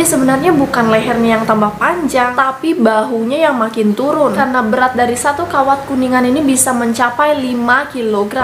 Jadi sebenarnya bukan lehernya yang tambah panjang, tapi bahunya yang makin turun. Karena berat dari satu kawat kuningan ini bisa mencapai 5 kg.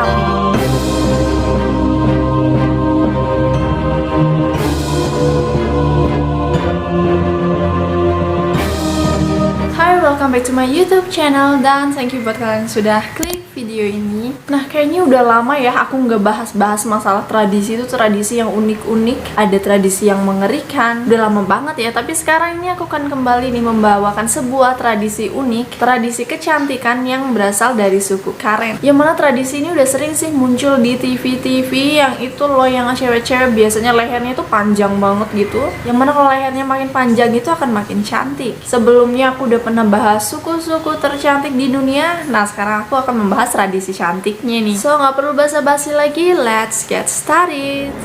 Hai, welcome back to my YouTube channel, dan thank you buat kalian yang sudah klik video ini. Nah, kayaknya udah lama ya aku nggak bahas masalah tradisi itu, tradisi yang unik-unik, ada tradisi yang mengerikan. Udah lama banget ya, tapi sekarang ini aku akan kembali nih membawakan sebuah tradisi unik, tradisi kecantikan yang berasal dari suku Karen. Yang mana tradisi ini udah sering sih muncul di TV-TV yang itu loh, yang cewek-cewek biasanya lehernya itu panjang banget gitu. Yang mana kalau lehernya makin panjang itu akan makin cantik. Sebelumnya aku udah pernah bahas suku-suku tercantik di dunia. Nah, sekarang aku akan membahas tradisi cantiknya nih. So, nggak perlu basa-basi lagi, let's get started.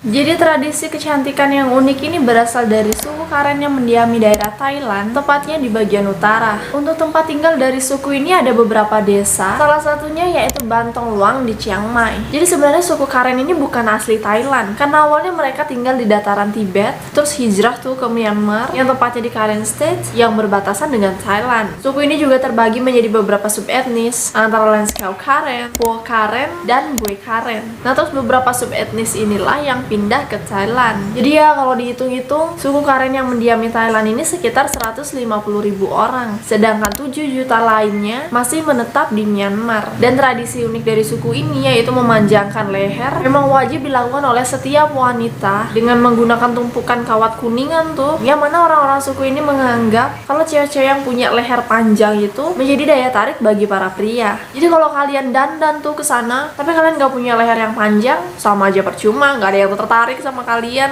Jadi tradisi kecantikan yang unik ini berasal dari suku Karen yang mendiami daerah Thailand, tepatnya di bagian utara. Untuk tempat tinggal dari suku ini ada beberapa desa, salah satunya yaitu Bantong Luang di Chiang Mai. Jadi sebenarnya suku Karen ini bukan asli Thailand, karena awalnya mereka tinggal di dataran Tibet, terus hijrah tuh ke Myanmar, yang tepatnya di Karen State, yang berbatasan dengan Thailand. Suku ini juga terbagi menjadi beberapa subetnis, antara lain Skau Karen, Po Karen, dan Bue Karen. Nah, terus beberapa subetnis inilah yang pindah ke Thailand. Jadi ya kalau dihitung-hitung, suku Karen yang mendiami Thailand ini sekitar 150.000 orang, sedangkan 7 juta lainnya masih menetap di Myanmar. Dan tradisi unik dari suku ini yaitu memanjangkan leher memang wajib dilakukan oleh setiap wanita dengan menggunakan tumpukan kawat kuningan tuh, yang mana orang-orang suku ini menganggap kalau cewek-cewek yang punya leher panjang itu menjadi daya tarik bagi para pria. Jadi kalau kalian dandan tuh ke sana tapi kalian gak punya leher yang panjang, sama aja percuma, gak ada yang tertarik sama kalian.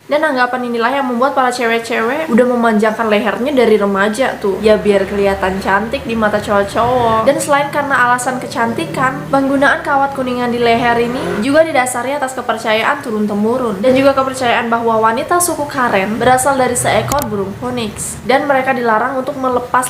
Dan anggapan inilah yang membuat para cewek-cewek udah memanjangkan lehernya dari remaja tuh, ya biar kelihatan cantik di mata cowok-cowok. Dan selain karena alasan kecantikan, penggunaan kawat kuningan di leher ini juga didasari atas kepercayaan turun-temurun, dan juga kepercayaan bahwa wanita suku Karen berasal dari seekor burung phoenix, dan mereka dilarang untuk melepas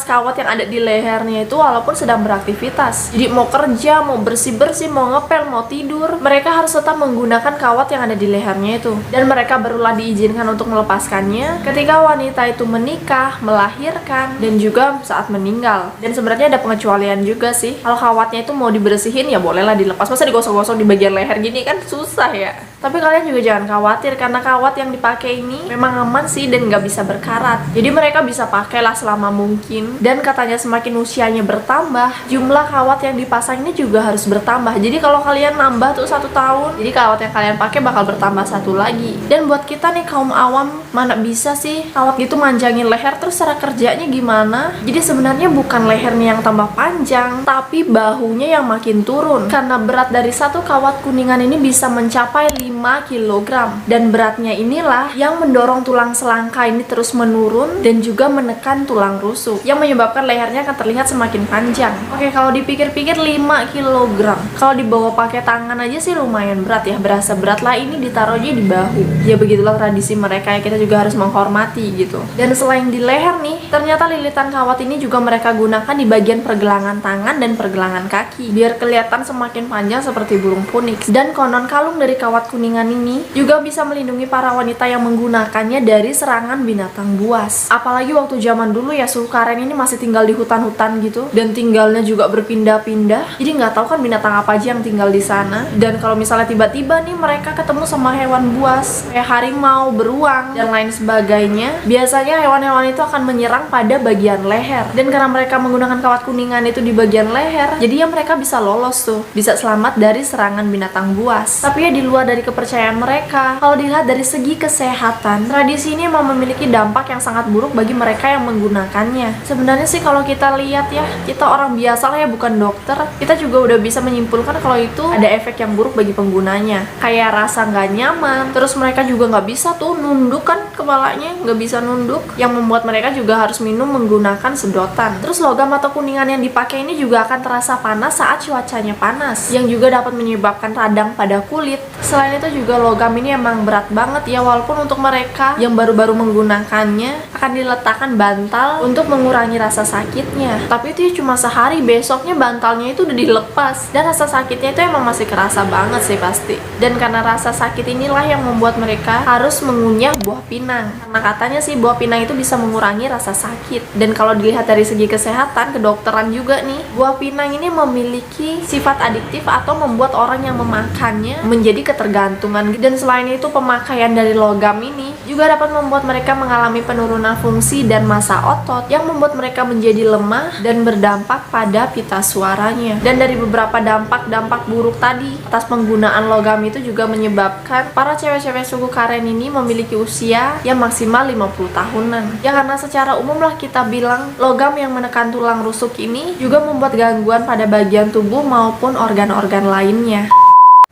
kawat yang ada di lehernya itu walaupun sedang beraktivitas. Jadi mau kerja, mau bersih-bersih, mau ngepel, mau tidur, mereka harus tetap menggunakan kawat yang ada di lehernya itu, dan mereka barulah diizinkan untuk melepaskannya ketika wanita itu menikah, melahirkan, dan juga saat meninggal. Dan sebenarnya ada pengecualian juga sih. Kalau kawatnya itu mau dibersihin ya bolehlah dilepas, masa digosok-gosok di bagian leher gini kan susah ya. Tapi kalian juga jangan khawatir, karena kawat yang dipakai ini memang aman sih dan nggak bisa berkarat. Jadi mereka bisa pakailah selama mungkin, dan katanya semakin usianya bertambah, jumlah kawat yang dipasang ini juga harus bertambah. Jadi kalau kalian nambah tuh 1 tahun, jadi kawat yang kalian pakai bakal bertambah 1 lagi. Dan buat kita nih kaum awam, mana bisa sih kawat gitu manjangin leher, terus cara kerjanya gimana? Jadi sebenarnya bukan lehernya yang tambah panjang, tapi bahunya yang makin turun. Karena berat dari satu kawat kuningan ini bisa mencapai 5 kg, dan beratnya inilah yang mendorong tulang selangka ini terus menurun dan juga menekan tulang rusuk, yang menyebabkan lehernya akan terlihat semakin panjang. Oke, kalau dipikir-pikir 5 kg, kalau dibawa pakai tangan aja sih lumayan berat ya, berasa berat lah ini ditaruhnya di bahu. Ya begitulah tradisi mereka, ya kita juga harus menghormati gitu. Dan selain di leher nih, ternyata lilitan kawat ini juga mereka gunakan di bagian pergelangan tangan dan pergelangan kaki, biar kelihatan semakin panjang seperti burung phoenix. Dan konon kalung dari kawat kuningan ini juga bisa melindungi para wanita yang menggunakannya dari serangan binatang buas. Apalagi waktu zaman dulu ya, suku Karen ini masih tinggal di hutan-hutan gitu, dan tinggalnya juga berpindah-pindah. Jadi nggak tahu kan binatang apa aja yang tinggal di sana. Dan kalau misalnya tiba-tiba nih mereka ketemu sama hewan buas kayak harimau, beruang, dan lain sebagainya, biasanya hewan-hewan itu akan menyerang pada bagian leher. Dan karena mereka menggunakan kawat kuningan itu di bagian leher, jadi ya mereka bisa lolos tuh, bisa selamat dari serangan binatang buas. Tapi ya di luar dari kepercayaan mereka, kalau dilihat dari segi kesehatan, tradisi ini memang memiliki dampak yang sangat buruk bagi mereka yang menggunakannya. Sebenarnya sih kalau kita lihat ya, kita orang biasa lah ya, bukan dokter, kita juga udah bisa menyimpulkan kalau itu ada efek yang buruk bagi penggunanya. Kayak kayak rasa nggak nyaman. Terus mereka juga nggak bisa tuh nunduk kan, kepalanya nggak bisa nunduk, yang membuat mereka juga harus minum menggunakan sedotan. Terus logam atau kuningan yang dipakai ini juga akan terasa panas saat cuacanya panas, yang juga dapat menyebabkan radang pada kulit. Selain itu juga logam ini emang berat banget ya, walaupun untuk mereka yang baru-baru menggunakannya akan diletakkan bantal untuk mengurangi rasa sakitnya. Tapi itu cuma sehari, besoknya bantalnya itu udah dilepas, dan rasa sakitnya itu emang masih kerasa banget sih pasti. Dan karena rasa sakit inilah yang membuat mereka harus mengunyah buah pinang, karena katanya sih buah pinang itu bisa mengurangi rasa sakit. Dan kalau dilihat dari segi kesehatan, kedokteran juga nih, buah pinang ini memiliki sifat adiktif atau membuat orang yang memakannya menjadi ketergantungan. Dan selain itu pemakaian dari logam ini juga dapat membuat mereka mengalami penurunan fungsi dan massa otot, yang membuat mereka menjadi lemah dan berdampak pada pita suaranya. Dan dari beberapa dampak buruk tadi atas penggunaan logam itu juga menyebabkan para cewek-cewek suku Karen ini memiliki usia yang maksimal 50 tahunan. Ya karena secara umum lah kita bilang logam yang menekan tulang rusuk ini juga membuat gangguan pada bagian tubuh maupun organ-organ lainnya.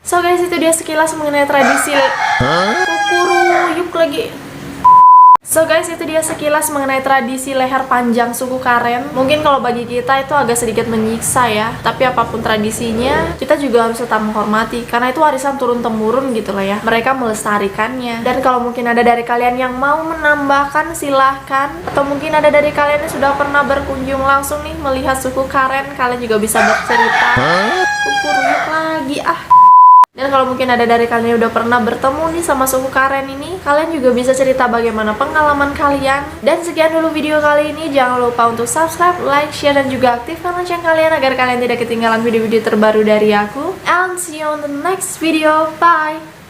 So guys, itu dia sekilas mengenai tradisi kukuruyuk lagi. So guys, itu dia sekilas mengenai tradisi leher panjang suku Karen. Mungkin kalau bagi kita itu agak sedikit menyiksa ya, tapi apapun tradisinya kita juga harus tetap menghormati, karena itu warisan turun-temurun gitu lah ya. Mereka melestarikannya. Dan kalau mungkin ada dari kalian yang mau menambahkan, silahkan. Atau mungkin ada dari kalian yang sudah pernah berkunjung langsung nih melihat suku Karen, kalian juga bisa bercerita. Kukuruyuk lagi Dan kalau mungkin ada dari kalian yang udah pernah bertemu nih sama suku Karen ini, kalian juga bisa cerita bagaimana pengalaman kalian. Dan sekian dulu video kali ini. Jangan lupa untuk subscribe, like, share, dan juga aktifkan lonceng kalian agar kalian tidak ketinggalan video-video terbaru dari aku. And see you on the next video. Bye!